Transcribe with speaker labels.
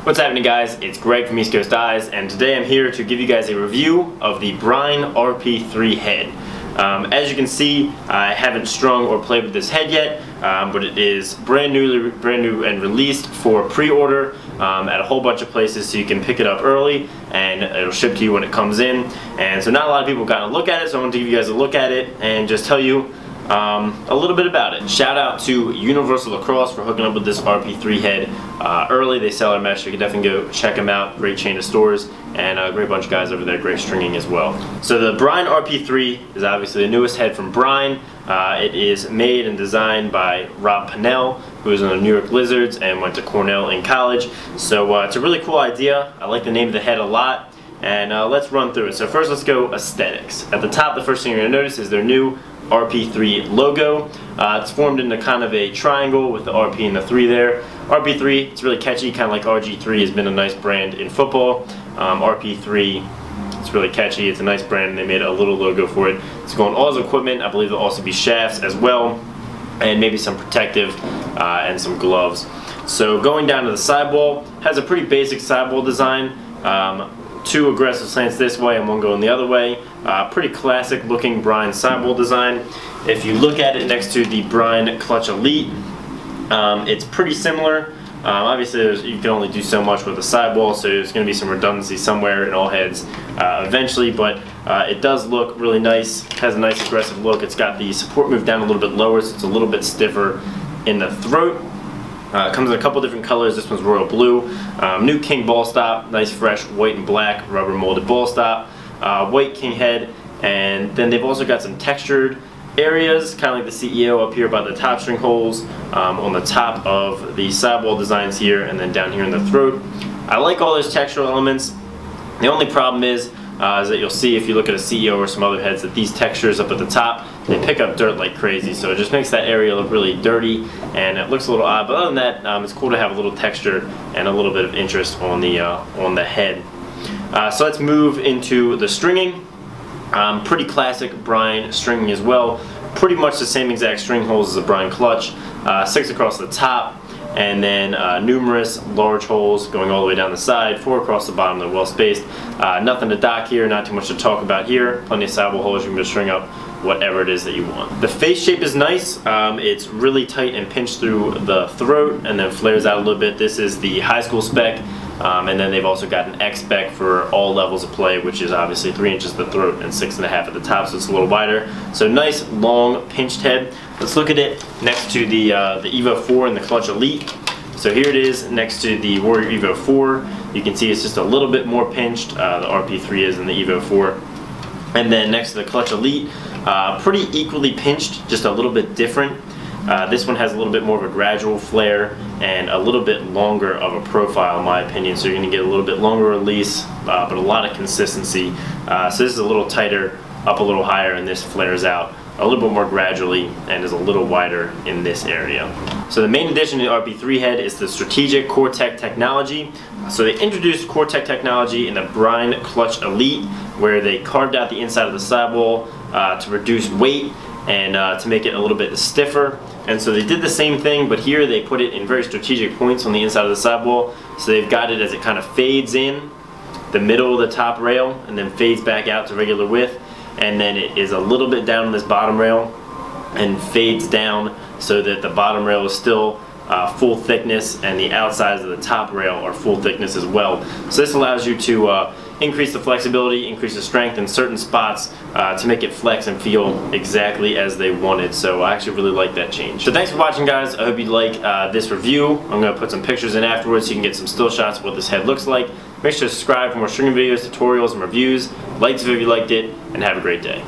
Speaker 1: What's happening, guys? It's Greg from East Coast Eyes, and today I'm here to give you guys a review of the Brine RP3 head. As you can see, I haven't strung or played with this head yet, but it is brand new and released for pre-order at a whole bunch of places, so you can pick it up early and it'll ship to you when it comes in. And so not a lot of people got to look at it, so I want to give you guys a look at it and just tell you a little bit about it. Shout out to Universal Lacrosse for hooking up with this RP3 head early. They sell our mesh, so you can definitely go check them out. Great chain of stores and a great bunch of guys over there, great stringing as well. So the Brine RP3 is obviously the newest head from Brine. It is made and designed by Rob Pennell, who is in the New York Lizards and went to Cornell in college. So it's a really cool idea. I like the name of the head a lot, and let's run through it. So first, let's go aesthetics. At the top, the first thing you're going to notice is their new RP3 logo. It's formed into kind of a triangle with the RP and the 3 there. RP3, it's really catchy, kind of like RG3 has been a nice brand in football. RP3, it's really catchy, it's a nice brand, and they made a little logo for it. It's going all his equipment. I believe there'll also be shafts as well, and maybe some protective and some gloves. So going down to the sidewall, has a pretty basic sidewall design. 2 aggressive slants this way and 1 going the other way. Pretty classic looking Brine sidewall design. If you look at it next to the Brine Clutch Elite, it's pretty similar. Obviously you can only do so much with the sidewall, so there's going to be some redundancy somewhere in all heads eventually, but it does look really nice. Has a nice aggressive look. It's got the support moved down a little bit lower, so it's a little bit stiffer in the throat. It comes in a couple different colors. This one's royal blue. New king ball stop, nice fresh white and black rubber molded ball stop. White king head, and then they've also got some textured areas, kind of like the CEO up here by the top string holes, on the top of the sidewall designs here, and then down here in the throat. I like all those textural elements. The only problem is that you'll see if you look at a CEO or some other heads that these textures up at the top, they pick up dirt like crazy, so it just makes that area look really dirty and it looks a little odd. But other than that, it's cool to have a little texture and a little bit of interest on the head. So let's move into the stringing. Pretty classic Brine stringing as well. Pretty much the same exact string holes as a Brine clutch. 6 across the top, and then numerous large holes going all the way down the side, 4 across the bottom. They're well spaced. Nothing to dock here, not too much to talk about here. Plenty of sidewall holes. You can just string up whatever it is that you want. The face shape is nice. It's really tight and pinched through the throat and then flares out a little bit. This is the high school spec, and then they've also got an X spec for all levels of play, which is obviously 3 inches at the throat and 6.5 at the top, so it's a little wider. So nice long pinched head. Let's look at it next to the Evo 4 and the Clutch Elite. So here it is next to the Warrior Evo 4. You can see it's just a little bit more pinched. The RP3 is in the Evo 4. And then next to the Clutch Elite, pretty equally pinched, just a little bit different. This one has a little bit more of a gradual flare and a little bit longer of a profile, in my opinion. So you're going to get a little bit longer release, but a lot of consistency. So this is a little tighter, up a little higher, and this flares out a little bit more gradually and is a little wider in this area. So the main addition to the RP3 head is the strategic Core-Tec technology. So they introduced Core-Tec technology in the Brine Clutch Elite, where they carved out the inside of the sidewall to reduce weight and to make it a little bit stiffer. And so they did the same thing, but here they put it in very strategic points on the inside of the sidewall. So they've got it as it kind of fades in the middle of the top rail and then fades back out to regular width. And then it is a little bit down on this bottom rail and fades down so that the bottom rail is still full thickness and the outsides of the top rail are full thickness as well. So this allows you to increase the flexibility, increase the strength in certain spots to make it flex and feel exactly as they wanted. So I actually really like that change. So thanks for watching, guys. I hope you like this review. I'm going to put some pictures in afterwards so you can get some still shots of what this head looks like. Make sure to subscribe for more stringing videos, tutorials, and reviews. Like this video if you liked it, and have a great day.